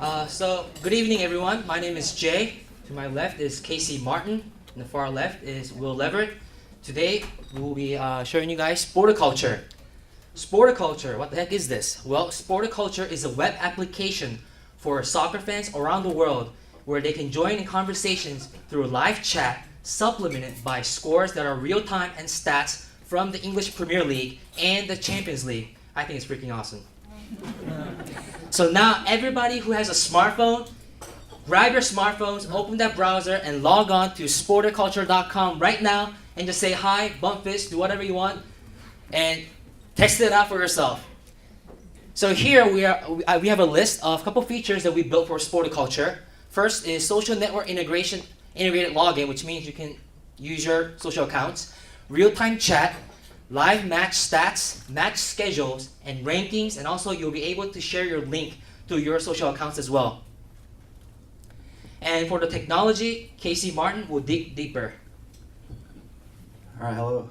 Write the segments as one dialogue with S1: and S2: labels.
S1: Good evening, everyone. My name is Jay. To my left is Casey Martin, and the far left is Will Leverett. Today, we will be showing you guys Sporticulture. Sporticulture, what the heck is this? Well, Sporticulture is a web application for soccer fans around the world where they can join in conversations through live chat, supplemented by scores that are real-time and stats from the English Premier League and the Champions League. I think it's freaking awesome. So now everybody who has a smartphone, grab your smartphones, open that browser, and log on to sporticulture.com right now and just say hi, bump fist, do whatever you want, and test it out for yourself. So here we have a list of a couple features that we built for Sporticulture. First is social network integrated login, which means you can use your social accounts, real-time chat, live match stats, match schedules, and rankings, and also you'll be able to share your link to your social accounts as well. And for the technology, Casey Martin will dig deeper.
S2: All right, hello.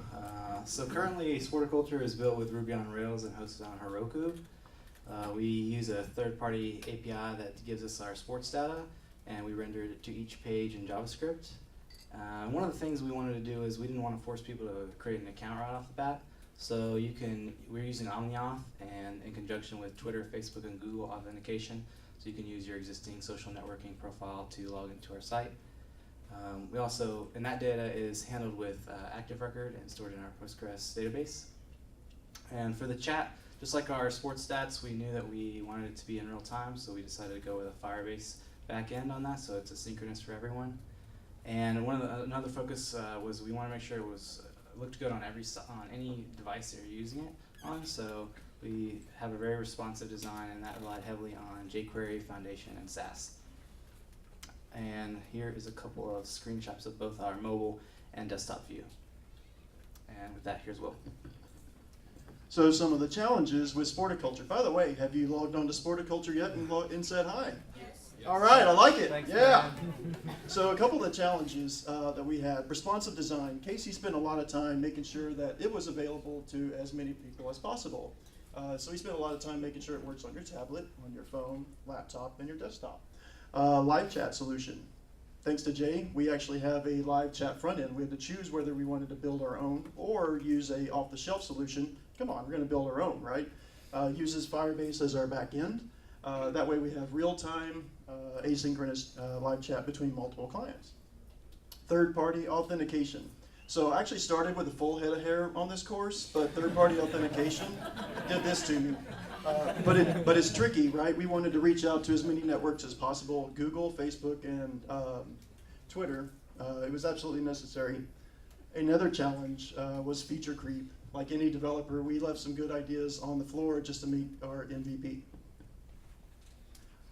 S2: So currently, Sporticulture is built with Ruby on Rails and hosted on Heroku. We use a third-party API that gives us our sports data, and we render it to each page in JavaScript. One of the things we wanted to do is we didn't want to force people to create an account right off the bat. So we're using OmniAuth, and in conjunction with Twitter, Facebook, and Google authentication, so you can use your existing social networking profile to log into our site. And that data is handled with Active Record and stored in our Postgres database. And for the chat, just like our sports stats, we knew that we wanted it to be in real time, so we decided to go with a Firebase backend on that, so it's asynchronous for everyone. And another focus was we want to make sure it looked good on any device that you're using it on. So we have a very responsive design, and that relied heavily on jQuery, Foundation, and Sass. And here is a couple of screenshots of both our mobile and desktop view. And with that, here's Will.
S3: So some of the challenges with Sporticulture. By the way, have you logged on to Sporticulture yet and said hi?
S4: Yes.
S3: All right, I like it.
S4: Thanks,
S3: yeah. So a couple of the challenges that we had. Responsive design. Casey spent a lot of time making sure that it was available to as many people as possible. So he spent a lot of time making sure it works on your tablet, on your phone, laptop, and your desktop. Live chat solution. Thanks to Jay, we actually have a live chat front end. We had to choose whether we wanted to build our own or use a off-the-shelf solution. Come on, we're going to build our own, right? Uses Firebase as our back end. That way we have real-time asynchronous live chat between multiple clients. Third-party authentication. So I actually started with a full head of hair on this course, but third-party authentication did this to me. But it's tricky, right? We wanted to reach out to as many networks as possible, Google, Facebook, and Twitter. It was absolutely necessary. Another challenge was feature creep. Like any developer, we left some good ideas on the floor just to meet our MVP.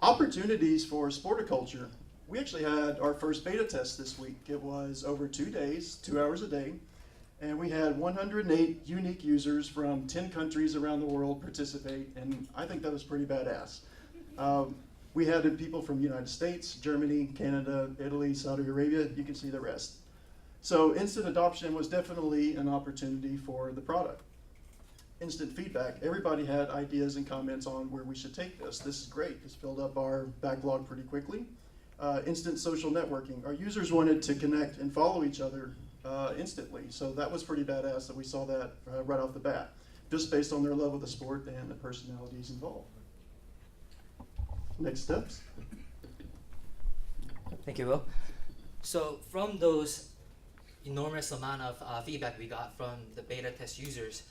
S3: Opportunities for Sporticulture. We actually had our first beta test this week. It was over 2 days, 2 hours a day. And we had 108 unique users from 10 countries around the world participate, and I think that was pretty badass. We had people from the United States, Germany, Canada, Italy, Saudi Arabia. You can see the rest. So instant adoption was definitely an opportunity for the product. Instant feedback. Everybody had ideas and comments on where we should take this. This is great. This filled up our backlog pretty quickly. Instant social networking. Our users wanted to connect and follow each other instantly. So that was pretty badass that we saw that right off the bat, just based on their love of the sport and the personalities involved. Next steps.
S1: Thank you, Will. So from those enormous amount of feedback we got from the beta test users,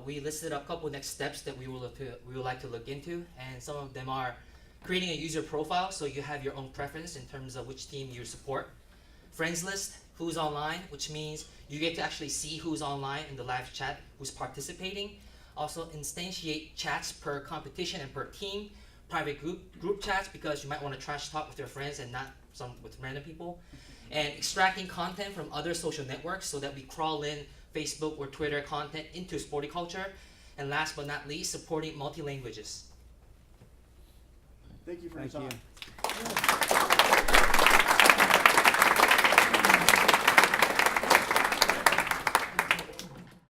S1: we listed a couple next steps that we would like to look into, and some of them are creating a user profile so you have your own preference in terms of which team you support. Friends list, who's online, which means you get to actually see who's online in the live chat, who's participating. Also instantiate chats per competition and per team. Private group chats because you might want to trash talk with your friends and not with random people. And extracting content from other social networks so that we crawl in Facebook or Twitter content into Sporticulture. And last but not least, supporting multi-languages.
S3: Thank you for your time.
S4: Thank you.